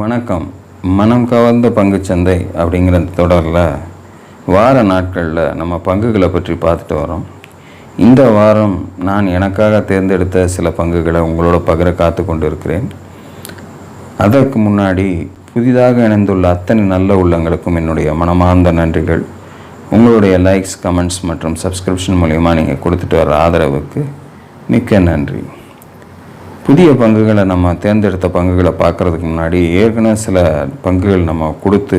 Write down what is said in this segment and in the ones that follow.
வணக்கம். மனம் கவர்ந்த பங்குச்சந்தை அப்படிங்கிற தொடரில் வார நாட்களில் நம்ம பங்குகளை பற்றி பார்த்துட்டு வரோம். இந்த வாரம் நான் எனக்காக தேர்ந்தெடுத்த சில பங்குகளை உங்களோட பகிர காத்து கொண்டு இருக்கிறேன். அதற்கு முன்னாடி புதிதாக இணைந்துள்ள அத்தனை நல்ல உள்ளங்களுக்கும் என்னுடைய மனமார்ந்த நன்றிகள். உங்களுடைய லைக்ஸ், கமெண்ட்ஸ் மற்றும் சப்ஸ்கிரிப்ஷன் மூலமா நீங்கள் கொடுத்துட்டு வர ஆதரவுக்கு மிக்க நன்றி. புதிய பங்குகளை நம்ம தேர்ந்தெடுத்த பங்குகளை பார்க்குறதுக்கு முன்னாடி ஏற்கனவே சில பங்குகள் நம்ம கொடுத்து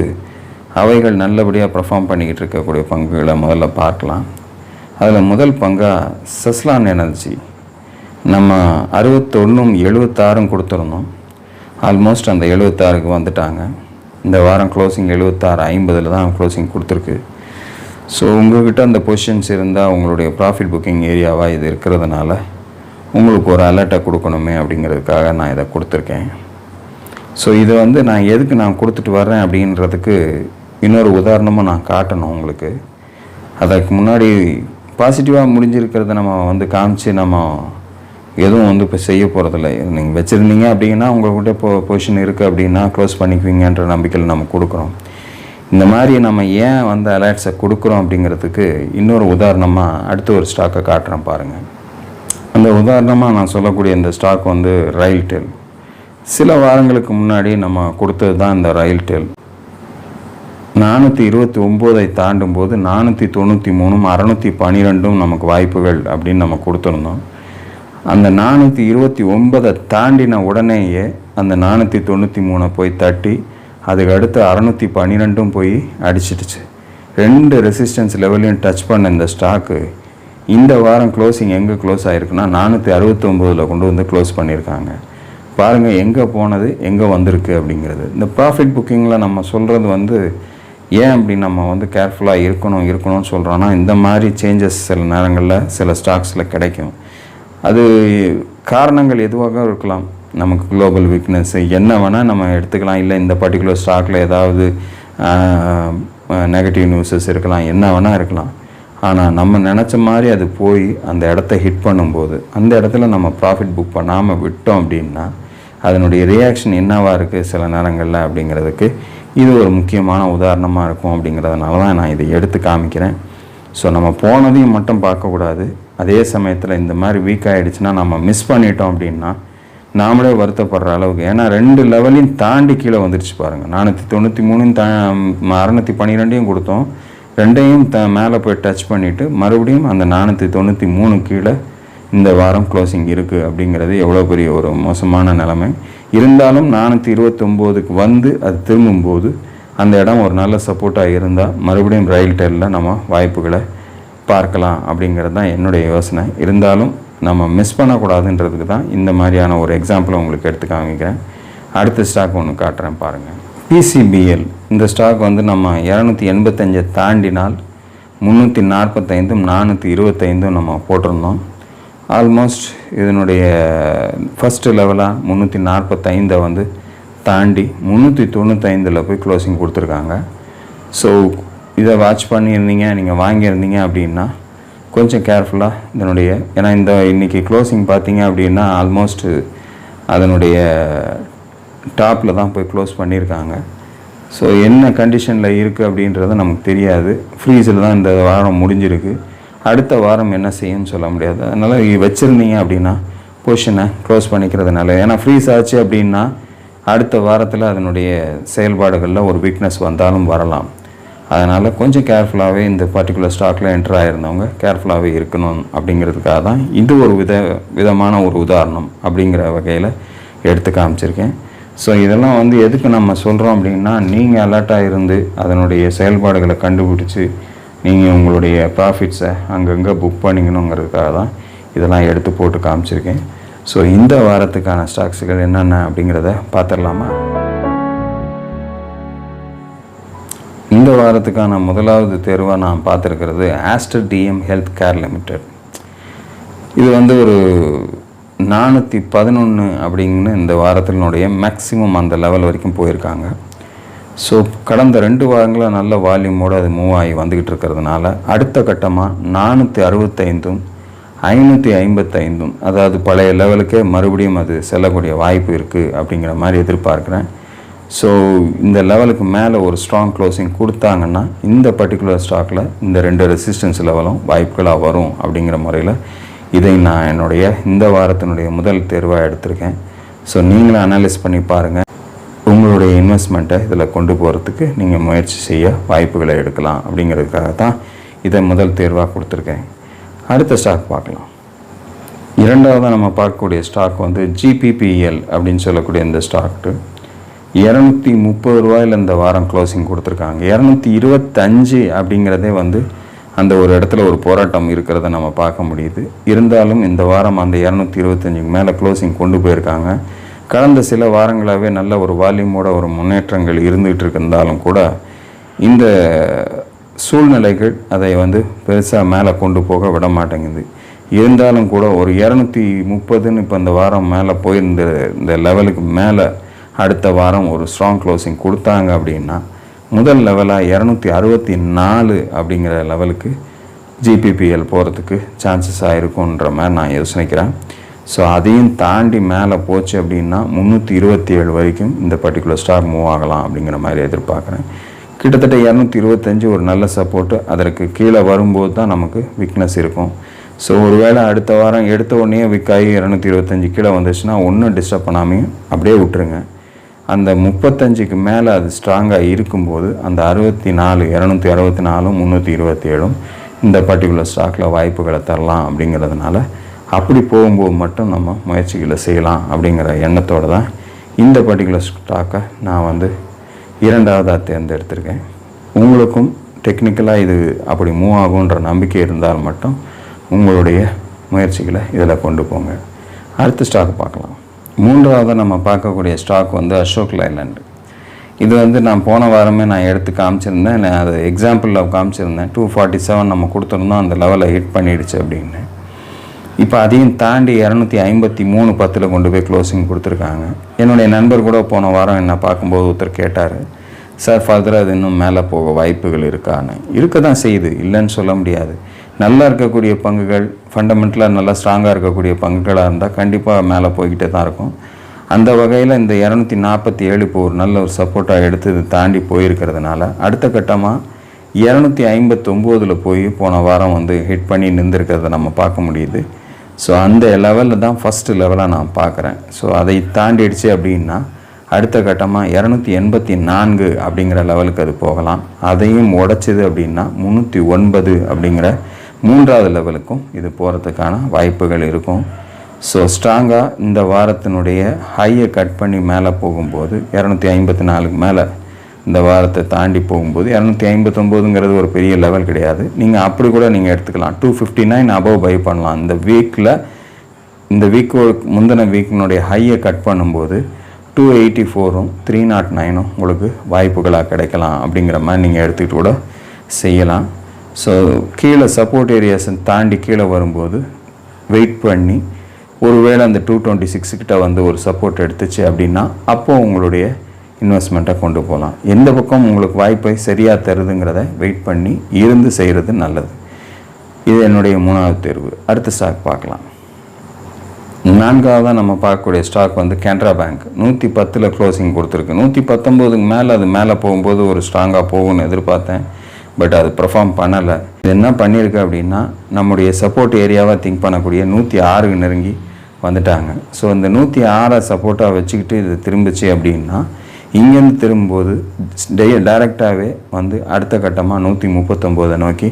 அவைகள் நல்லபடியாக பர்ஃபார்ம் பண்ணிக்கிட்டு இருக்கக்கூடிய பங்குகளை முதல்ல பார்க்கலாம். அதில் முதல் பங்காக செஸ்லான் எனர்ஜி நம்ம 61-76 கொடுத்துருந்தோம். ஆல்மோஸ்ட் அந்த 76க்கு வந்துட்டாங்க. இந்த வாரம் க்ளோசிங் 76.50 தான் க்ளோசிங் கொடுத்துருக்கு. ஸோ உங்கள்கிட்ட அந்த பொசிஷன்ஸ் இருந்தால் உங்களுடைய ப்ராஃபிட் புக்கிங் ஏரியாவாக இது இருக்கிறதுனால உங்களுக்கு ஒரு அலர்ட்டை கொடுக்கணுமே அப்படிங்கிறதுக்காக நான் இதை கொடுத்துருக்கேன். ஸோ இதை நான் எதுக்கு நான் கொடுத்துட்டு வர்றேன் அப்படின்றதுக்கு இன்னொரு உதாரணமாக நான் காட்டணும் உங்களுக்கு. அதற்கு முன்னாடி பாசிட்டிவாக முடிஞ்சிருக்கிறத நம்ம காமிச்சு நம்ம எதுவும் இப்போ செய்ய போகிறதில்ல. நீங்கள் வச்சுருந்தீங்க அப்படின்னா உங்கள்கிட்ட பொசிஷன் இருக்குது அப்படின்னா க்ளோஸ் பண்ணிக்குவீங்கன்ற நம்பிக்கையில் நம்ம கொடுக்குறோம். இந்த மாதிரி நம்ம ஏன் அலர்ட்ஸை கொடுக்குறோம் அப்படிங்கிறதுக்கு இன்னொரு உதாரணமாக அடுத்த ஒரு ஸ்டாக்கை காட்டுறேன் பாருங்கள். அந்த உதாரணமாக நான் சொல்லக்கூடிய இந்த ஸ்டாக் ரயில்டெல். சில வாரங்களுக்கு முன்னாடி நம்ம கொடுத்தது தான் இந்த ரயில்டெல். 429 தாண்டும் போது 493, 612 நமக்கு வாய்ப்புகள் அப்படின்னு நம்ம கொடுத்துருந்தோம். அந்த 429 தாண்டின உடனேயே அந்த 493 போய் தட்டி அதுக்கு அடுத்து 612 போய் அடிச்சிடுச்சு. 2 ரெசிஸ்டன்ஸ் லெவலையும் டச் பண்ண இந்த ஸ்டாக்கு இந்த வாரம் க்ளோசிங் எங்கே க்ளோஸ் ஆகிருக்குன்னா 469 கொண்டு க்ளோஸ் பண்ணியிருக்காங்க. பாருங்கள் எங்கே போனது எங்கே வந்திருக்கு அப்படிங்கிறது. இந்த ப்ராஃபிட் புக்கிங்கில் நம்ம சொல்கிறது ஏன் அப்படி நம்ம கேர்ஃபுல்லாக இருக்கணும்னு சொல்கிறோன்னா, இந்த மாதிரி சேஞ்சஸ் சில நேரங்களில் சில ஸ்டாக்ஸில் கிடைக்கும். அது காரணங்கள் எதுவாக இருக்கலாம். நமக்கு குளோபல் வீக்னஸ் என்ன வேணால் நம்ம எடுத்துக்கலாம். இல்லை இந்த பர்டிகுலர் ஸ்டாக்கில் ஏதாவது நெகட்டிவ் நியூஸஸ் இருக்கலாம், என்ன வேணால் இருக்கலாம். ஆனால் நம்ம நினச்ச மாதிரி அது போய் அந்த இடத்த ஹிட் பண்ணும்போது அந்த இடத்துல நம்ம ப்ராஃபிட் புக் பண்ணாமல் விட்டோம் அப்படின்னா அதனுடைய ரியாக்ஷன் என்னவாக இருக்குது சில நேரங்களில் அப்படிங்கிறதுக்கு இது ஒரு முக்கியமான உதாரணமாக இருக்கும். அப்படிங்கிறதுனால தான் நான் இதை எடுத்து காமிக்கிறேன். ஸோ நம்ம போனதையும் மட்டும் பார்க்கக்கூடாது. அதே சமயத்தில் இந்த மாதிரி வீக் ஆகிடுச்சுன்னா நம்ம மிஸ் பண்ணிட்டோம் அப்படின்னா நாமளே வருத்தப்படுற அளவுக்கு. ஏன்னா 2 லெவலையும் தாண்டி கீழே வந்துடுச்சு பாருங்கள். 493 612 கொடுத்தோம். 2ஐயும் மேலே போய் டச் பண்ணிவிட்டு மறுபடியும் அந்த 493 கீழே இந்த வாரம் க்ளோசிங் இருக்குது அப்படிங்கிறது எவ்வளோ பெரிய ஒரு மோசமான நிலைமை. இருந்தாலும் 429க்கு அது திரும்பும்போது அந்த இடம் ஒரு நல்ல சப்போர்ட்டாக இருந்தால் மறுபடியும் ரயில்டெல்லில் நம்ம வாய்ப்புகளை பார்க்கலாம் அப்படிங்கிறது தான் என்னுடைய யோசனை. இருந்தாலும் நம்ம மிஸ் பண்ணக்கூடாதுன்றதுக்கு தான் இந்த மாதிரியான ஒரு எக்ஸாம்பிளை உங்களுக்கு எடுத்து காமிக்கிறேன். அடுத்த ஸ்டாக் ஒன்று காட்டுறேன் பாருங்கள். PCBL இந்த ஸ்டாக் நம்ம 285 தாண்டினால் 345, 425 நம்ம போட்டிருந்தோம். ஆல்மோஸ்ட் இதனுடைய ஃபஸ்ட்டு லெவலாக 345 தாண்டி 395 போய் க்ளோசிங் கொடுத்துருக்காங்க. ஸோ இதை வாட்ச் பண்ணியிருந்தீங்க, நீங்கள் வாங்கியிருந்தீங்க அப்படின்னா கொஞ்சம் கேர்ஃபுல்லாக இதனுடைய, ஏன்னா இன்றைக்கி க்ளோசிங் பார்த்தீங்க அப்படின்னா ஆல்மோஸ்ட் அதனுடைய டாப்பில் தான் போய் க்ளோஸ் பண்ணியிருக்காங்க. ஸோ என்ன கண்டிஷனில் இருக்குது அப்படின்றது நமக்கு தெரியாது. ஃப்ரீஸில் தான் இந்த வாரம் முடிஞ்சிருக்கு. அடுத்த வாரம் என்ன செய்யும்னு சொல்ல முடியாது. அதனால் வச்சுருந்தீங்க அப்படின்னா பொசிஷனை க்ளோஸ் பண்ணிக்கிறதுனால, ஏன்னா ஃப்ரீஸ் ஆச்சு அப்படின்னா அடுத்த வாரத்தில் அதனுடைய செயல்பாடுகளில் ஒரு வீக்னஸ் வந்தாலும் வரலாம். அதனால் கொஞ்சம் கேர்ஃபுல்லாகவே இந்த பர்டிகுலர் ஸ்டாக்கில் என்ட்ரு ஆகிருந்தவங்க கேர்ஃபுல்லாகவே இருக்கணும் அப்படிங்கிறதுக்காக தான் இது ஒரு விதமான ஒரு உதாரணம் அப்படிங்கிற வகையில் எடுத்து காமிச்சிருக்கேன். ஸோ இதெல்லாம் எதுக்கு நம்ம சொல்கிறோம் அப்படின்னா, நீங்கள் அலர்ட்டாக இருந்து அதனுடைய செயல்பாடுகளை கண்டுபிடிச்சி நீங்கள் உங்களுடைய ப்ராஃபிட்ஸை அங்கங்கே புக் பண்ணிக்கணுங்கிறதுக்காக தான் இதெல்லாம் எடுத்து போட்டு காமிச்சிருக்கேன். ஸோ இந்த வாரத்துக்கான ஸ்டாக்ஸுகள் என்னென்ன அப்படிங்கிறத பார்த்துடலாமா? இந்த வாரத்துக்கான முதலாவது தேர்வாக நான் பார்த்துருக்கிறது Aster DM health care limited. இது ஒரு 411 அப்படிங்கிற இந்த வாரத்தினுடைய மேக்ஸிமம் அந்த லெவல் வரைக்கும் போயிருக்காங்க. ஸோ கடந்த 2 வாரங்களாக நல்ல வால்யூமோடு அது மூவ் ஆகி வந்துக்கிட்டு இருக்கிறதுனால அடுத்த கட்டமாக 465, 555, அதாவது பழைய லெவலுக்கே மறுபடியும் அது செல்லக்கூடிய வாய்ப்பு இருக்குது அப்படிங்கிற மாதிரி எதிர்பார்க்குறேன். ஸோ இந்த லெவலுக்கு மேலே ஒரு ஸ்ட்ராங் க்ளோசிங் கொடுத்தாங்கன்னா இந்த பர்டிகுலர் ஸ்டாக்கில் இந்த 2 ரெசிஸ்டன்ஸ் லெவலும் வாய்ப்புகளாக வரும் அப்படிங்கிற முறையில் இதை நான் என்னுடைய இந்த வாரத்தினுடைய முதல் தேர்வாக எடுத்திருக்கேன். ஸோ நீங்களும் அனலைஸ் பண்ணி பாருங்கள். உங்களுடைய இன்வெஸ்ட்மெண்ட்டை இதில் கொண்டு போகிறதுக்கு நீங்கள் முயற்சி செய்ய வாய்ப்புகளை எடுக்கலாம் அப்படிங்கிறதுக்காக தான் இதை முதல் தேர்வாக கொடுத்துருக்கேன். அடுத்த ஸ்டாக் பார்க்கலாம். இரண்டாவதாக நம்ம பார்க்கக்கூடிய ஸ்டாக் வந்து ஜிபிபிஎல் அப்படின்னு சொல்லக்கூடிய இந்த ஸ்டாக்கு 230 ரூபாயில் இந்த வாரம் க்ளோசிங் கொடுத்துருக்காங்க. 225 அப்படிங்கிறதே வந்து அந்த ஒரு இடத்துல ஒரு போராட்டம் இருக்கிறத நம்ம பார்க்க முடியுது. இருந்தாலும் இந்த வாரம் அந்த 225க்கு மேலே க்ளோசிங் கொண்டு போயிருக்காங்க. கடந்த சில வாரங்களாகவே நல்ல ஒரு வால்யூமோட ஒரு முன்னேற்றங்கள் இருந்துகிட்டு இருந்தாலும் கூட இந்த சூழ்நிலைகள் அதை வந்து பெருசாக மேலே கொண்டு போக விட மாட்டேங்குது. இருந்தாலும் கூட ஒரு 230ன்னு இப்போ இந்த வாரம் மேலே போயிருந்த இந்த லெவலுக்கு மேலே அடுத்த வாரம் ஒரு ஸ்ட்ராங் க்ளோசிங் கொடுத்தாங்க அப்படின்னா முதல் லெவலாக 264 அப்படிங்கிற லெவலுக்கு ஜிபிபிஎல் போகிறதுக்கு சான்சஸ் ஆகிருக்குன்ற மாதிரி நான் யோசிக்கிறேன். ஸோ அதையும் தாண்டி மேலே போச்சு அப்படின்னா 327 வரைக்கும் இந்த பர்டிகுலர் ஸ்டாக் மூவ் ஆகலாம் அப்படிங்கிற மாதிரி எதிர்பார்க்குறேன். கிட்டத்தட்ட 225 ஒரு நல்ல சப்போர்ட்டு. அதற்கு கீழே வரும்போது தான் நமக்கு வீக்னஸ் இருக்கும். ஸோ ஒருவேளை அடுத்த வாரம் எடுத்த உடனே விக்காகி 225 கீழே வந்துச்சுன்னா ஒன்றும் டிஸ்டர்ப் பண்ணாமையும் அப்படியே விட்டுருங்க. அந்த 35க்கு மேலே அது ஸ்ட்ராங்காக இருக்கும்போது அந்த 64 264 327 இந்த பர்டிகுலர் ஸ்டாக்கில் வாய்ப்புகளை தரலாம் அப்படிங்கிறதுனால அப்படி போகும்போது மட்டும் நம்ம முயற்சிகளை செய்யலாம் அப்படிங்கிற எண்ணத்தோடு தான் இந்த பர்டிகுலர் ஸ்டாக்கை நான் வந்து இரண்டாவதாக தேர்ந்தெடுத்திருக்கேன். உங்களுக்கும் டெக்னிக்கலாக இது அப்படி மூவ் ஆகுன்ற நம்பிக்கை இருந்தால் மட்டும் உங்களுடைய முயற்சிகளை இதில் கொண்டு போங்க. அடுத்த ஸ்டாக் பார்க்கலாம். மூன்றாவது நம்ம பார்க்கக்கூடிய ஸ்டாக் வந்து அசோக் லைலாண்ட். இது வந்து நான் போன வாரமே நான் எடுத்து காமிச்சிருந்தேன். நான் அது எக்ஸாம்பிளில் காமிச்சிருந்தேன். 247 நம்ம கொடுத்துருந்தோம், அந்த லெவலை ஹிட் பண்ணிடுச்சு அப்படின்னு. இப்போ அதையும் தாண்டி 253 10 கொண்டு போய் க்ளோசிங் கொடுத்துருக்காங்க. என்னுடைய நண்பர் கூட போன வாரம் என்ன பார்க்கும்போது ஒருத்தர் கேட்டார், சார் ஃபர்தராக அது இன்னும் மேலே போக வாய்ப்புகள் இருக்கான்னு. இருக்க தான் செய்யுது, இல்லைன்னு சொல்ல முடியாது. நல்லா இருக்கக்கூடிய பங்குகள், ஃபண்டமெண்டலாக நல்லா ஸ்ட்ராங்காக இருக்கக்கூடிய பங்குகளாக இருந்தால் கண்டிப்பாக மேலே போய்கிட்டே தான் இருக்கும். அந்த வகையில் இந்த 247 இப்போ ஒரு நல்ல ஒரு சப்போர்ட்டாக எடுத்து இது தாண்டி போயிருக்கிறதுனால அடுத்த கட்டமாக 259 போய் போன வாரம் வந்து ஹிட் பண்ணி நின்றுருக்கிறத நம்ம பார்க்க முடியுது. ஸோ அந்த லெவலில் தான் ஃபஸ்ட்டு லெவலாக நான் பார்க்குறேன். ஸோ அதை தாண்டிடுச்சு அப்படின்னா அடுத்த கட்டமாக 284 அப்படிங்கிற லெவலுக்கு அது போகலாம். அதையும் உடைச்சிது அப்படின்னா 309 அப்படிங்கிற மூன்றாவது லெவலுக்கும் இது போகிறதுக்கான வாய்ப்புகள் இருக்கும். ஸோ ஸ்ட்ராங்காக இந்த வாரத்தினுடைய ஹையை கட் பண்ணி மேலே போகும்போது 254க்கு மேலே இந்த வாரத்தை தாண்டி போகும்போது 259ங்கிறது ஒரு பெரிய லெவல் கிடையாது. நீங்கள் அப்படி கூட நீங்கள் எடுத்துக்கலாம். 259 அபவ் பை பண்ணலாம். இந்த வீக்கில் இந்த முந்தின வீக்கினுடைய ஹையை கட் பண்ணும்போது 284ம் 309ம் உங்களுக்கு வாய்ப்புகளாக கிடைக்கலாம் அப்படிங்கிற மாதிரி நீங்கள் எடுத்துக்கிட்டு கூட செய்யலாம். ஸோ கீழே சப்போர்ட் ஏரியாஸை தாண்டி கீழே வரும்போது வெயிட் பண்ணி ஒருவேளை அந்த 226 கிட்ட வந்து ஒரு சப்போர்ட் எடுத்துச்சு அப்படின்னா அப்போது உங்களுடைய இன்வெஸ்ட்மெண்ட்டை கொண்டு போகலாம். எந்த பக்கம் உங்களுக்கு வாய்ப்பை சரியாக தருதுங்கிறத வெயிட் பண்ணி இருந்து செய்கிறது நல்லது. இது என்னுடைய மூணாவது தேர்வு. அடுத்த ஸ்டாக் பார்க்கலாம். நான்காவதாக நம்ம பார்க்கக்கூடிய ஸ்டாக் வந்து கேனரா பேங்க். 110 க்ளோசிங் கொடுத்துருக்கு. 119க்கு மேலே அது மேலே போகும்போது ஒரு ஸ்ட்ராங்காக போகும்னு எதிர்பார்த்தேன். பட் அது பெர்ஃபார்ம் பண்ணலை. இது என்ன பண்ணியிருக்கு அப்படின்னா நம்முடைய சப்போர்ட் ஏரியாவை திங்க் பண்ணக்கூடிய 106 நெருங்கி வந்துட்டாங்க. ஸோ அந்த 106 சப்போர்ட்டாக வச்சுக்கிட்டு இது திரும்பிச்சு அப்படின்னா இங்கேருந்து திரும்பும்போது டைரெக்டாகவே வந்து அடுத்த கட்டமாக 139 நோக்கி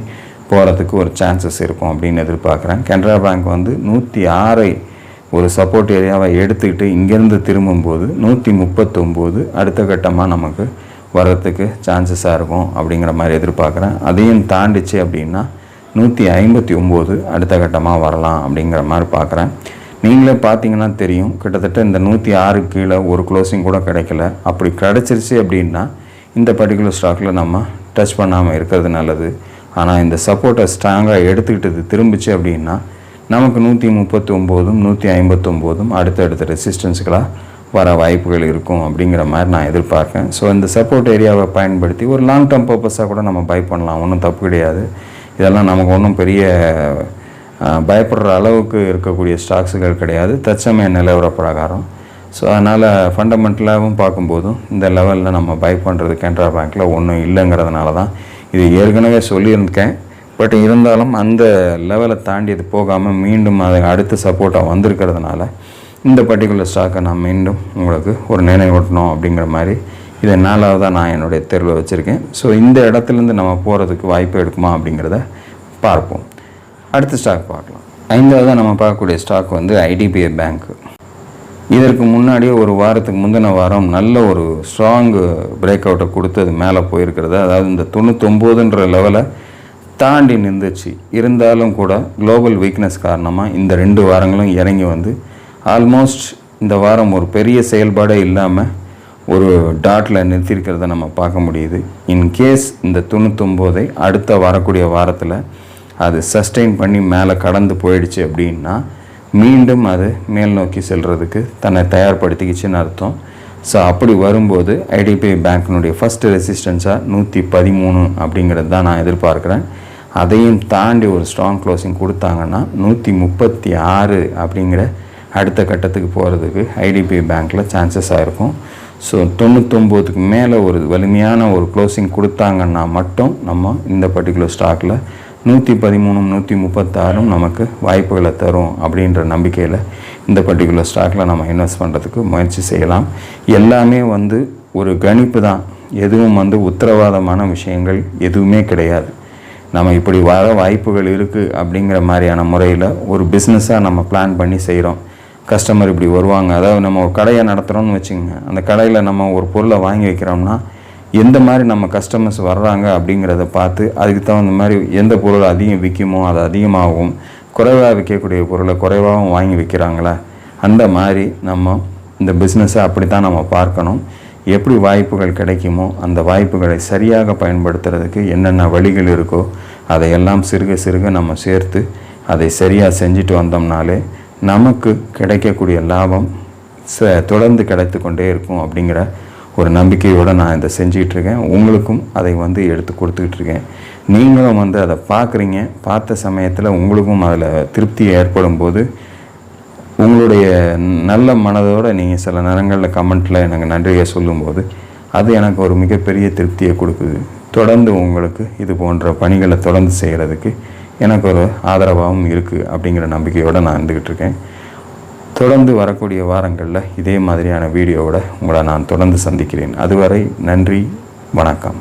போகிறதுக்கு ஒரு சான்சஸ் இருக்கும் அப்படின்னு எதிர்பார்க்குறேன். கேனரா பேங்க் வந்து 106 ஒரு சப்போர்ட் ஏரியாவை எடுத்துக்கிட்டு இங்கேருந்து திரும்பும்போது 139 அடுத்த கட்டமாக நமக்கு வர்றதுக்கு சான்சஸாக இருக்கும் அப்படிங்கிற மாதிரி எதிர்பார்க்குறேன். அதையும் தாண்டிச்சு அப்படின்னா 159 அடுத்த கட்டமாக வரலாம் அப்படிங்கிற மாதிரி பார்க்குறேன். நீங்களே பார்த்தீங்கன்னா தெரியும், கிட்டத்தட்ட இந்த 106 கீழே ஒரு க்ளோசிங் கூட கிடைக்கல. அப்படி கிடச்சிருச்சு அப்படின்னா இந்த பர்டிகுலர் ஸ்டாக்கில் நம்ம டச் பண்ணாமல் இருக்கிறது நல்லது. ஆனால் இந்த சப்போர்ட்டை ஸ்ட்ராங்காக எடுத்துக்கிட்டது திரும்பிச்சு அப்படின்னா நமக்கு 139ம் 159ம் அடுத்தடுத்த ரெசிஸ்டன்ஸுக்களாக வர வாய்ப்புகள் இருக்கும் அப்படிங்கிற மாதிரி நான் எதிர்பார்க்கேன். ஸோ இந்த சப்போர்ட் ஏரியாவை பயன்படுத்தி ஒரு லாங் டேர்ம் பர்பஸாக கூட நம்ம பை பண்ணலாம். ஒன்றும் தப்பு கிடையாது. இதெல்லாம் நமக்கு ஒன்றும் பெரிய பயப்படுற அளவுக்கு இருக்கக்கூடிய ஸ்டாக்ஸுகள் கிடையாது. தற்சமய நிலவர பிரகாரம் ஸோ அதனால் ஃபண்டமெண்டலாகவும் பார்க்கும்போதும் இந்த லெவலில் நம்ம பை பண்ணுறது கனரா பேங்க்கில் ஒன்றும் இல்லைங்கிறதுனால தான் இது ஏற்கனவே சொல்லியிருக்கேன். பட் இருந்தாலும் அந்த லெவலை தாண்டி அது போகாமல் மீண்டும் அதை அடுத்த சப்போர்ட்டாக வந்திருக்கிறதுனால இந்த பர்டிகுலர் ஸ்டாக்கை நான் மீண்டும் உங்களுக்கு ஒரு நினைவூட்டணும் அப்படிங்கிற மாதிரி இதை 4வதாக நான் என்னுடைய தேர்வில் வச்சுருக்கேன். ஸோ இந்த இடத்துலேருந்து நம்ம போகிறதுக்கு வாய்ப்பு எடுக்குமா அப்படிங்கிறத பார்ப்போம். அடுத்த ஸ்டாக் பார்க்கலாம். 5வதாக நம்ம பார்க்கக்கூடிய ஸ்டாக் வந்து ஐடிபிஐ பேங்க். இதற்கு முன்னாடியே ஒரு வாரத்துக்கு முந்தின வாரம் நல்ல ஒரு ஸ்ட்ராங் பிரேக் அவுட்டை கொடுத்து அது மேலே போயிருக்கிறது. அதாவது இந்த 99ன்ற லெவலை தாண்டி நின்றுச்சு. இருந்தாலும் கூட குளோபல் வீக்னஸ் காரணமாக இந்த 2 வாரங்களும் இறங்கி வந்து ஆல்மோஸ்ட் இந்த வாரம் ஒரு பெரிய செயல்பாடே இல்லாமல் ஒரு டாட்டில் நிறுத்தியிருக்கிறத நம்ம பார்க்க முடியுது. இன்கேஸ் இந்த 99ஐ அடுத்த வரக்கூடிய வாரத்தில் அது சஸ்டெயின் பண்ணி மேலே கடந்து போயிடுச்சு அப்படின்னா மீண்டும் அது மேல் நோக்கி செல்கிறதுக்கு தன்னை தயார்படுத்திக்கிச்சுன்னு அர்த்தம். ஸோ அப்படி வரும்போது ஐடிபிஐ பேங்க்கினுடைய ஃபஸ்ட்டு ரெசிஸ்டன்ஸாக 113 அப்படிங்கிறது தான் நான் எதிர்பார்க்குறேன். அதையும் தாண்டி ஒரு ஸ்ட்ராங் க்ளோசிங் கொடுத்தாங்கன்னா 136 அப்படிங்கிற அடுத்த கட்டத்துக்கு போகிறதுக்கு ஐடிபிஐ பேங்க்கில் சான்சஸாக இருக்கும். ஸோ 99க்கு மேலே ஒரு வலிமையான ஒரு க்ளோசிங் கொடுத்தாங்கன்னா மட்டும் நம்ம இந்த பர்டிகுலர் ஸ்டாக்கில் 113 136 நமக்கு வாய்ப்புகளை தரும் அப்படின்ற நம்பிக்கையில் இந்த பர்டிகுலர் ஸ்டாக்கில் நம்ம இன்வெஸ்ட் பண்ணுறதுக்கு முயற்சி செய்யலாம். எல்லாமே வந்து ஒரு கணிப்பு தான், எதுவும் வந்து உத்தரவாதமான விஷயங்கள் எதுவுமே கிடையாது. நம்ம இப்படி வர வாய்ப்புகள் இருக்குது அப்படிங்கிற மாதிரியான முறையில் ஒரு பிஸ்னஸாக நம்ம பிளான் பண்ணி செய்கிறோம். கஸ்டமர் இப்படி வருவாங்க, அதாவது நம்ம ஒரு கடையை நடத்துகிறோம்னு வச்சுக்கோங்க. அந்த கடையில் நம்ம ஒரு பொருளை வாங்கி வைக்கிறோம்னா எந்த மாதிரி நம்ம கஸ்டமர்ஸ் வர்றாங்க அப்படிங்கிறத பார்த்து அதுக்கு தகுந்த மாதிரி எந்த பொருள் அதிகம் விற்குமோ அது அதிகமாகவும், குறைவாக விற்கக்கூடிய பொருளை குறைவாகவும் வாங்கி விற்கிறாங்களா, அந்த மாதிரி நம்ம இந்த பிஸ்னஸை அப்படி தான் நம்ம பார்க்கணும். எப்படி வாய்ப்புகள் கிடைக்குமோ அந்த வாய்ப்புகளை சரியாக பயன்படுத்துறதுக்கு என்னென்ன வழிகள் இருக்கோ அதையெல்லாம் சிறுக சிறுக நம்ம சேர்த்து அதை சரியாக செஞ்சுட்டு வந்தோம்னாலே நமக்கு கிடைக்கக்கூடிய லாபம் தொடர்ந்து கிடைத்து கொண்டே இருக்கும் அப்படிங்கிற ஒரு நம்பிக்கையோடு நான் இதை செஞ்சிகிட்ருக்கேன். உங்களுக்கும் அதை வந்து எடுத்து கொடுத்துக்கிட்ருக்கேன். நீங்களும் வந்து அதை பார்க்குறீங்க. பார்த்த சமயத்தில் உங்களுக்கும் அதில் திருப்தி ஏற்படும் போது உங்களுடைய நல்ல மனதோடு நீங்கள் சில நேரங்களில் கமெண்ட்டில் எனக்கு நன்றியை சொல்லும்போது அது எனக்கு ஒரு மிகப்பெரிய திருப்தியை கொடுக்குது. தொடர்ந்து உங்களுக்கு இது போன்ற பணிகளை தொடர்ந்து செய்கிறதுக்கு எனக்கு ஒரு ஆதரவாகவும் இருக்குது அப்படிங்கிற நம்பிக்கையோடு நான் இருந்துக்கிட்டு இருக்கேன். தொடர்ந்து வரக்கூடிய வாரங்களில் இதே மாதிரியான வீடியோவோட உங்களை நான் தொடர்ந்து சந்திக்கிறேன். அதுவரை நன்றி, வணக்கம்.